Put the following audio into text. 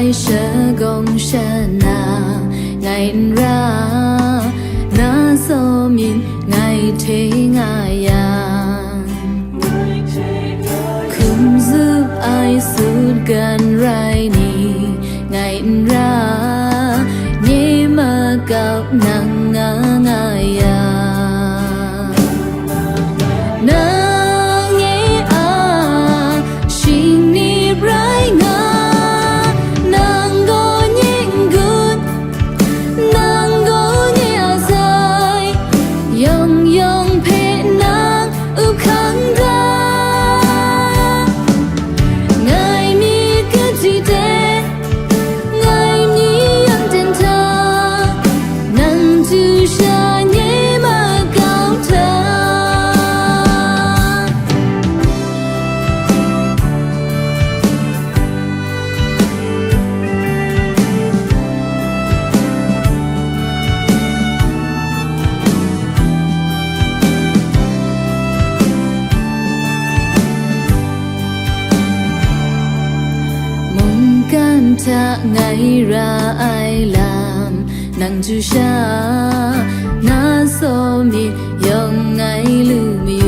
ngày sẽ gong sẽ na ngày ra na so min ngày thế ngày không giúp ai suốt gần rai ni ngày ra nhé mà cao nắng ngày nắng nghe xin ni rai nga nắng go nheng good nắng go nhẹ dài yong yong pe nắng ướp khang ra ngày mi cứ gì thế ngày mi ăn tên thơ nắng chu sa nhé mà cao thơ can ta ngày ra ai làm nắng chu sa na so mi yong ngày lưu mi